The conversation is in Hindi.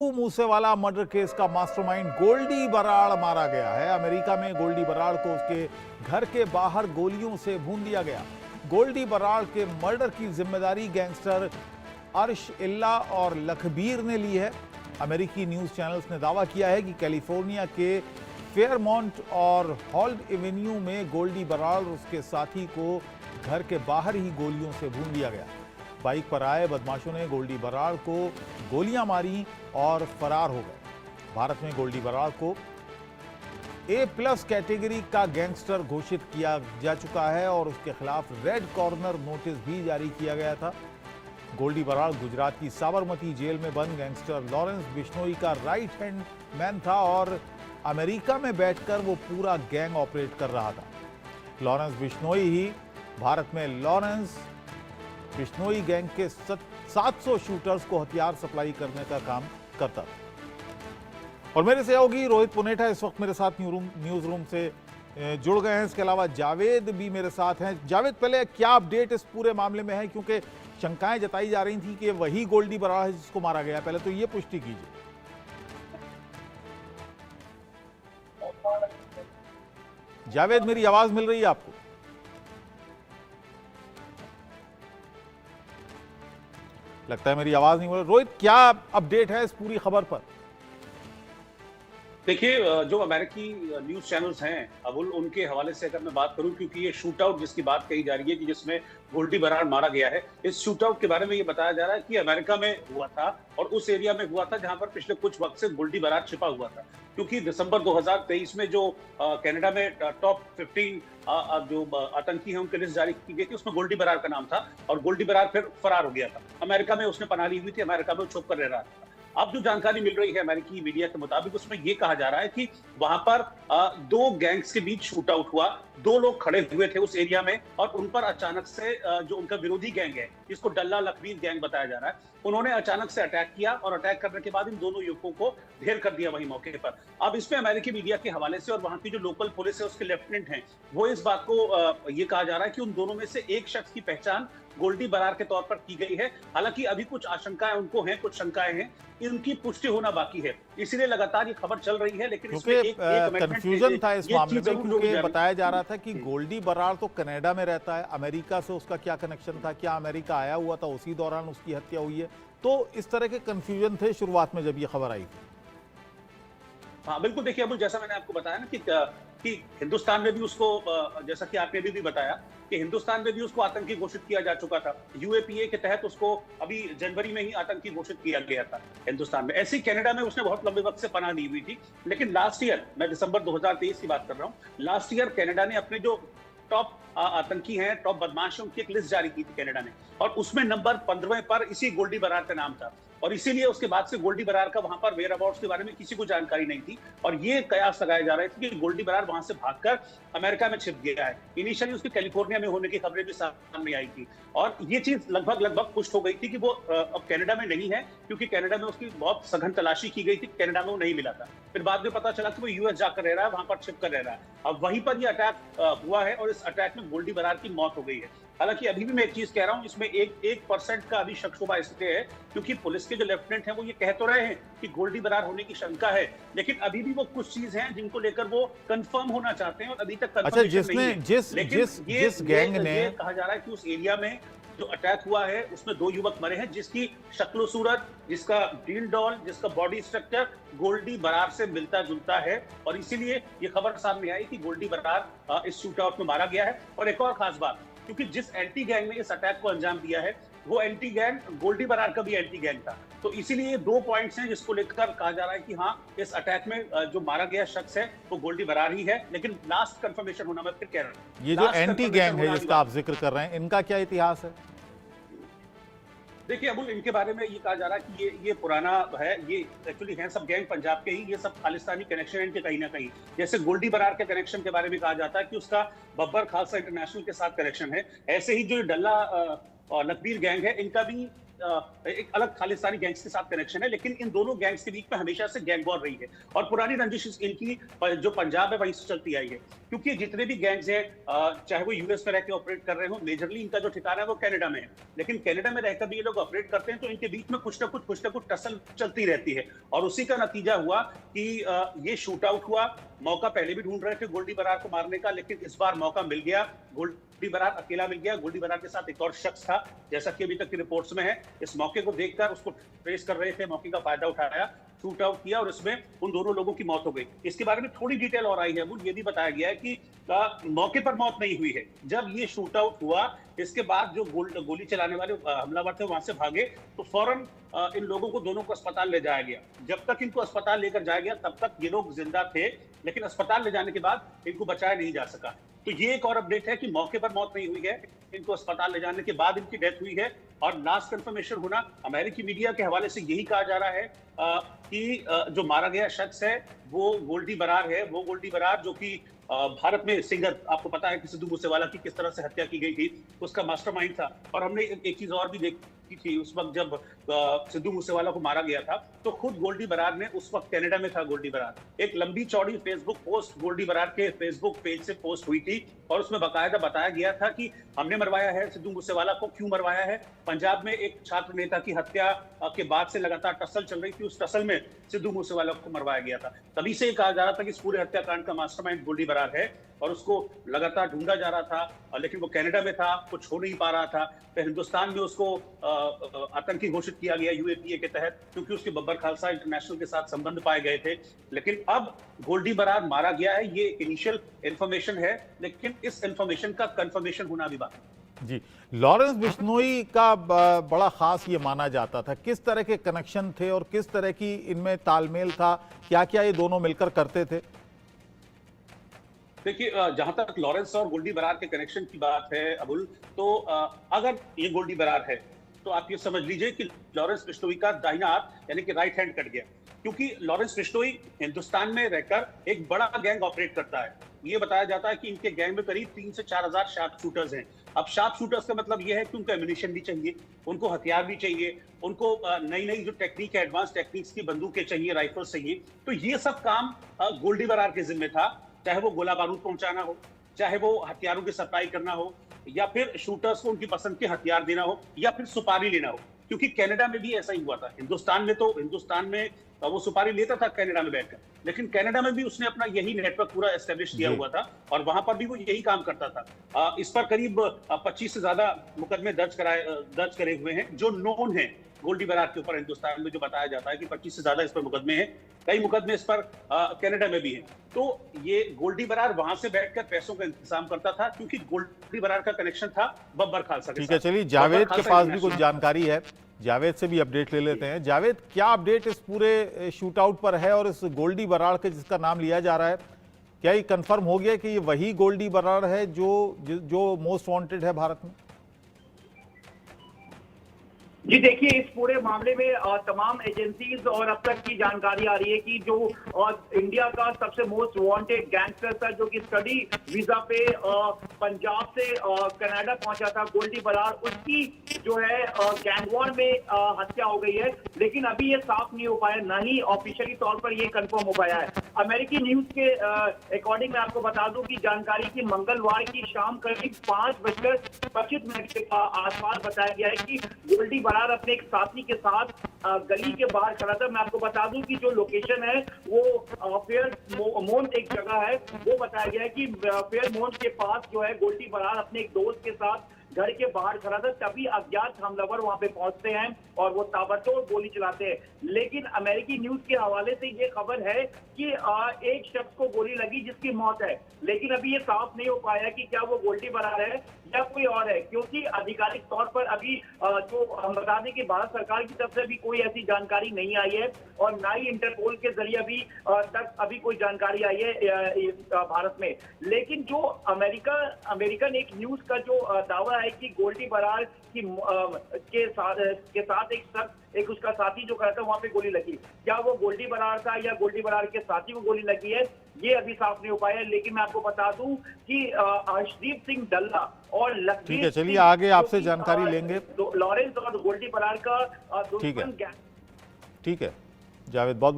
मूसेवाला मर्डर केस का मास्टरमाइंड गोल्डी बराड़ मारा गया है। अमेरिका में गोल्डी बराड़ को उसके घर के बाहर गोलियों से भून दिया गया। गोल्डी बराड़ के मर्डर की जिम्मेदारी गैंगस्टर अर्श इल्ला और लखबीर ने ली है। अमेरिकी न्यूज चैनल्स ने दावा किया है कि कैलिफोर्निया के फेयरमॉन्ट और हॉल्ड एवेन्यू में गोल्डी बराड़ और उसके साथी को घर के बाहर ही गोलियों से भून दिया गया। बाइक पर आए बदमाशों ने गोल्डी बराड़ को गोलियां मारी और फरार हो गए। भारत में गोल्डी बराड़ को A+ कैटेगरी का गैंगस्टर घोषित किया जा चुका है और उसके खिलाफ रेड कॉर्नर नोटिस भी जारी किया गया था। गोल्डी बराड़ गुजरात की साबरमती जेल में बंद गैंगस्टर लॉरेंस बिश्नोई का राइट हैंड मैन था और अमेरिका में बैठकर वो पूरा गैंग ऑपरेट कर रहा था। लॉरेंस बिश्नोई ही भारत में लॉरेंस बिश्नोई गैंग के 700 शूटर्स को हथियार सप्लाई करने का काम करता था। और मेरे सहयोगी रोहित पुनेठा इस वक्त मेरे साथ न्यूज रूम से जुड़ गए हैं। इसके अलावा जावेद भी मेरे साथ हैं। जावेद, पहले क्या अपडेट इस पूरे मामले में है, क्योंकि शंकाएं जताई जा रही थी कि वही गोल्डी बराड़ है जिसको मारा गया। पहले तो ये पुष्टि कीजिए। जावेद, मेरी आवाज मिल रही है आपको? लगता है मेरी आवाज नहीं बोल रही। रोहित, क्या अपडेट है इस पूरी खबर पर? देखिए, जो अमेरिकी न्यूज चैनल्स हैं अबुल, उनके हवाले से अगर मैं बात करूं, क्योंकि ये शूट आउट जिसकी बात कही जा रही है कि जिसमें गोल्डी बराड़ मारा गया है, इस शूट आउट के बारे में ये बताया जा रहा है कि अमेरिका में हुआ था और उस एरिया में हुआ था जहां पर पिछले कुछ वक्त से गोल्डी बराड़ छिपा हुआ था। क्योंकि दिसंबर 2023 में जो कनाडा में टॉप 15 जो आतंकी हैं उनकी लिस्ट जारी की गई थी, उसमें गोल्डी बराड़ का नाम था और गोल्डी बराड़ फिर फरार हो गया था। अमेरिका में उसने पनाह ली हुई थी, अमेरिका में छुप कर रह रहा था। अब जो जानकारी मिल रही है अमेरिकी मीडिया के मुताबिक, उसमें यह कहा जा रहा है कि वहां पर दो गैंग्स के बीच शूट आउट हुआ। दो लोग खड़े हुए थे उस एरिया में और उन पर अचानक से जो उनका विरोधी गैंग है, जिसको डल्ला लखबीर गैंग बताया जा रहा है, उन्होंने अचानक से अटैक किया और अटैक करने के बाद इन दोनों युवकों को ढेर कर दिया वही मौके पर। अब इसमें अमेरिकी मीडिया के हवाले से और वहां की जो लोकल पुलिस है उसके लेफ्टिनेंट हैं, वो इस बात को ये कहा जा रहा है कि उन दोनों में से एक शख्स की पहचान गोल्डी बराड़ के तौर पर की गई है। हालांकि अभी कुछ आशंकाएं उनको हैं, कुछ शंकाएं हैं, इनकी पुष्टि होना बाकी है। इसीलिए लगातार ये खबर चल रही है। लेकिन इसमें एक कंफ्यूजन था इस मामले में, क्योंकि बताया जा रहा था कि गोल्डी बराड़ तो कनाडा में रहता है, अमेरिका से उसका क्या कनेक्शन था, क्या अमेरिका आया हुआ था, उसी दौरान उसकी हत्या हुई है। तो इस तरह के कंफ्यूजन थे शुरुआत में जब ये खबर आई थी। हाँ बिल्कुल, देखिए अबुल, जैसा मैंने आपको बताया ना कि हिंदुस्तान में भी उसको, जैसा कि आपने भी बताया कि हिंदुस्तान में भी उसको आतंकी घोषित किया जा चुका था। यूएपीए के तहत उसको अभी जनवरी में ही आतंकी घोषित किया गया था हिंदुस्तान में। ऐसे ही कनाडा में उसने बहुत लंबे वक्त से पनाह ली हुई थी। लेकिन लास्ट ईयर, मैं दिसंबर 2023 की बात कर रहा हूँ, लास्ट ईयर कनाडा ने अपने जो टॉप आतंकी हैं, टॉप बदमाश हैं, उनकी एक लिस्ट जारी की थी कनाडा ने, और उसमें नंबर 15वें पर इसी गोल्डी बराड़ का नाम था। और इसीलिए उसके बाद से गोल्डी बराड़ का वहां पर वेयर अबाउट्स के बारे में किसी को जानकारी नहीं थी और ये कयास लगाए जा रहे थे कि गोल्डी बराड़ वहां से भागकर अमेरिका में छिप गया है। इनिशियली उसके कैलिफोर्निया में होने की खबरें भी सामने आई थी और ये चीज लगभग पुष्ट हो गई थी कि वो अब कनाडा में नहीं है, क्योंकि कनाडा में उसकी बहुत सघन तलाशी की गई थी, कनाडा में वो नहीं मिला था। फिर बाद में पता चला कि वो यूएस जाकर रह रहा है, वहां पर छिप कर रह रहा है। अब वहीं पर ये अटैक हुआ है और इस अटैक में गोल्डी बराड़ की मौत हो गई है। हालांकि अभी भी मैं एक चीज कह रहा हूं, इसमें 1% का अभी शक शुबा इसलिए है क्योंकि पुलिस के जो लेफ्टिनेंट हैं वो ये कह तो रहे हैं कि गोल्डी बराड़ होने की शंका है, लेकिन अभी भी वो कुछ चीज हैं जिनको लेकर वो कंफर्म होना चाहते हैं और अभी तक कंफर्मेशन नहीं है। जिस गैंग ने कहा जा रहा है कि उस एरिया में जो अटैक हुआ है उसमें दो युवक मरे हैं, जिसकी शक्लो सूरत, जिसका डील डॉल, जिसका बॉडी स्ट्रक्चर गोल्डी बराड़ से मिलता जुलता है और इसीलिए ये खबर सामने आई कि गोल्डी बराड़ इस शूट आउट में मारा गया है। और एक और खास बात, क्योंकि जिस एंटी गैंग ने इस अटैक को अंजाम दिया है वो एंटी गैंग गोल्डी बराड़ का भी एंटी गैंग था। तो इसीलिए ये दो पॉइंट्स हैं जिसको लेकर कहा जा रहा है कि हाँ, इस अटैक में जो मारा गया शख्स है वो गोल्डी बराड़ ही है। लेकिन लास्ट कंफर्मेशन होना, मैं फिर कह रहा हूँ, ये जो एंटी गैंग है जिसका आप जिक्र कर रहे हैं, इनका क्या इतिहास है? देखिए अबुल, इनके बारे में ये कहा जा रहा है कि ये पुराना है, ये एक्चुअली हैं सब गैंग पंजाब के ही, ये सब खालिस्तानी कनेक्शन है इनके कहीं ना कहीं। जैसे गोल्डी बराड़ के कनेक्शन के बारे में कहा जाता है कि उसका बब्बर खालसा इंटरनेशनल के साथ कनेक्शन है, ऐसे ही जो डल्ला और लखबीर गैंग है, इनका भी एक अलग खालिस्तानी गैंग्स के साथ कनेक्शन है, लेकिन इन दोनों गैंग्स के बीच में हमेशा से गैंग वॉर रही है और पुरानी रंजिश इनकी जो पंजाब है वहीं से चलती आई है, क्योंकि जितने भी गैंग्स हैं चाहे वो यूएस में रहकर ऑपरेट कर रहे हो, मेजरली इनका जो ठिकाना है वो कनाडा में है, लेकिन कनाडा में रहकर भी ये लोग ऑपरेट करते हैं तो इनके बीच में कुछ ना कुछ टसल चलती रहती है और उसी का नतीजा हुआ कि ये शूट आउट हुआ। मौका पहले भी ढूंढ रहे थे गोल्डी बरार को मारने का, लेकिन इस बार मौका मिल गया। गोल्डी बरार अकेला मिल गया, गोल्डी बरार के साथ एक और शख्स था, जैसा कि अभी तक की रिपोर्ट्स में है। इस मौके को देखकर उसको ट्रेस कर रहे थे, मौके का फायदा उठाया, शूट आउट किया और इसमें उन दोनों लोगों की मौत हो गई। इसके बारे में थोड़ी डिटेल और आई है, वो ये भी बताया गया है कि मौके पर मौत नहीं हुई है। जब ये शूट आउट हुआ इसके बाद जो गोली चलाने वाले हमलावर थे वहां से भागे तो फौरन इन लोगों को दोनों को अस्पताल ले जाया गया। जब तक इनको अस्पताल लेकर जाया गया तब तक ये लोग जिंदा थे, लेकिन अस्पताल ले जाने के बाद इनको बचाया नहीं जा सका। तो ये एक और अपडेट है कि मौके पर मौत नहीं हुई है, इनको अस्पताल ले जाने के बाद इनकी डेथ हुई है। और लास्ट कंफर्मेशन होना अमेरिकी मीडिया के हवाले से यही कहा जा रहा है कि जो मारा गया शख्स है वो गोल्डी बरार है। वो गोल्डी बरार जो कि भारत में सिंगर, आपको पता है कि सिद्धू मूसेवाला की किस तरह से हत्या की गई थी, उसका मास्टरमाइंड था। और हमने एक चीज और भी देखी थी, उस वक्त जब सिद्धू मूसेवाला को मारा गया था तो खुद गोल्डी बरार ने, उस वक्त कनाडा में था गोल्डी बरार, एक लंबी चौड़ी फेसबुक पोस्ट गोल्डी बरार के फेसबुक पेज से पोस्ट हुई थी और उसमें बाकायदा बताया गया था कि हमने मरवाया है सिद्धू मूसेवाला को। क्यों मरवाया है? पंजाब में एक छात्र नेता की हत्या के बाद से लगातार टसल चल रही थी, उस टसल में सिद्धू मूसेवाला को मरवाया गया था। तभी से कहा जा रहा था कि इस पूरे हत्याकांड का मास्टरमाइंड गोल्डी बरार है और उसको लगातार ढूंढा जा रहा था, लेकिन वो कनाडा में था, कुछ हो नहीं पा रहा था। फिर हिंदुस्तान में उसको आतंकी घोषित किया गया यूएपीए के तहत, क्योंकि उसके बब्बर खालसा इंटरनेशनल के साथ संबंध पाए गए थे। लेकिन अब गोल्डी बरार मारा गया है, ये इनिशियल इंफॉर्मेशन है, लेकिन इस इंफॉर्मेशन का कंफर्मेशन होना भी बाकी है। जी, लॉरेंस बिश्नोई का बड़ा खास ये माना जाता था। किस तरह के कनेक्शन थे और किस तरह की इनमें तालमेल था, क्या क्या ये दोनों मिलकर करते थे? देखिए, जहां तक लॉरेंस और गोल्डी बरार के कनेक्शन की बात है अबुल, तो अगर ये गोल्डी बरार है तो आप ये समझ लीजिए कि लॉरेंस बिश्नोई का दाहिना हाथ यानी कि राइट हैंड कट गया, क्योंकि लॉरेंस बिश्नोई हिंदुस्तान में रहकर एक बड़ा गैंग ऑपरेट करता है। ये बताया जाता है कि इनके गैंग में करीब 3 से 4 हजार शार्प शूटर्स हैं। अब शार्प शूटर्स का मतलब ये है कि उनको एम्यूनिशन भी चाहिए, उनको हथियार भी चाहिए, उनको नई नई जो टेक्निक है, एडवांस टेक्निक्स की बंदूकें चाहिए, राइफल्स चाहिए। तो ये सब काम गोल्डी बरार के जिम्मे था, चाहे वो गोला बारूद पहुंचाना हो, चाहे वो हथियारों की सप्लाई करना हो, या फिर शूटर्स को उनकी पसंद के हथियार देना हो, या फिर सुपारी लेना हो। क्योंकि कनाडा में भी ऐसा ही हुआ था। हिंदुस्तान में वो सुपारी लेता था कनाडा में बैठकर, लेकिन कनाडा में भी उसने अपना यही नेटवर्क पूरा एस्टेब्लिश किया हुआ था और वहां पर भी वो यही काम करता था। इस पर करीब 25 से ज्यादा मुकदमे दर्ज करे हुए हैं जो नोन है गोल्डी बरार के ऊपर। हिंदुस्तान में जो बताया जाता है कि 25 से ज्यादा इस पर मुकदमे हैं, कई मुकदमे इस पर कनाडा में भी हैं। तो ये गोल्डी बरार वहां से बैठकर पैसों का इंतजाम करता था, क्योंकि गोल्डी बरार का कनेक्शन था बब्बर खालसा के साथ। ठीक है, चलिए जावेद के पास भी कुछ जानकारी है, जावेद से भी अपडेट ले लेते हैं। जावेद, क्या अपडेट इस पूरे शूट आउट पर है और इस गोल्डी बरार के जिसका नाम लिया जा रहा है, क्या ये कंफर्म हो गया कि ये वही गोल्डी बरार है जो मोस्ट वांटेड है भारत में? जी देखिए, इस पूरे मामले में तमाम एजेंसीज और अब तक की जानकारी आ रही है कि जो इंडिया का सबसे मोस्ट वांटेड गैंगस्टर था, जो कि स्टडी वीजा पे पंजाब से कनाडा पहुंचा था, गोल्डी बरार, उसकी जो है गैंग वॉर में हत्या हो गई है। लेकिन अभी ये साफ नहीं हो पाया, ना ही ऑफिशियली तौर पर ये कंफर्म हो पाया है। अमेरिकी न्यूज के अकॉर्डिंग मैं आपको बता दूं कि जानकारी की मंगलवार की शाम करीब 5:25 के आसपास बताया गया है कि गोल्डी बरार अपने एक साथी के साथ गली के बाहर खड़ा था। मैं आपको बता दूं कि जो लोकेशन है वो फेयरमोंट एक जगह है, वो बताया गया है कि फेयरमोंट के पास जो है गोल्डी बरार अपने एक दोस्त के साथ घर के बाहर खड़ा था। तभी अज्ञात हमलावर वहां पे पहुंचते हैं और वो ताबड़तोड़ गोली चलाते हैं। लेकिन अमेरिकी न्यूज के हवाले से ये खबर है कि एक शख्स को गोली लगी जिसकी मौत है, लेकिन अभी ये साफ नहीं हो पाया कि क्या वो गोल्डी बरार है या कोई और है, क्योंकि आधिकारिक तौर पर अभी जो हम बता दें कि भारत सरकार की तरफ से भी कोई ऐसी जानकारी नहीं आई है और ना ही इंटरपोल के जरिए अभी कोई जानकारी आई है भारत में। लेकिन जो अमेरिकन एक न्यूज का जो दावा है कि गोल्डी बरार के साथ एक उसका साथी जो खड़ा था वहां पे गोली लगी, क्या वो गोल्डी बरार था या गोल्डी बरार के साथी को गोली लगी है, ये अभी साफ नहीं हो पाया। लेकिन मैं आपको बता दूं कि अर्शदीप सिंह डल्ला और लखबीर ठीक है, चलिए सिंह, आगे जो आपसे कि, जानकारी लेंगे। लॉरेंस और गोल्डी बराड़ का ठीक है, दुश्मन गैंग ठीक है जावेद, बहुत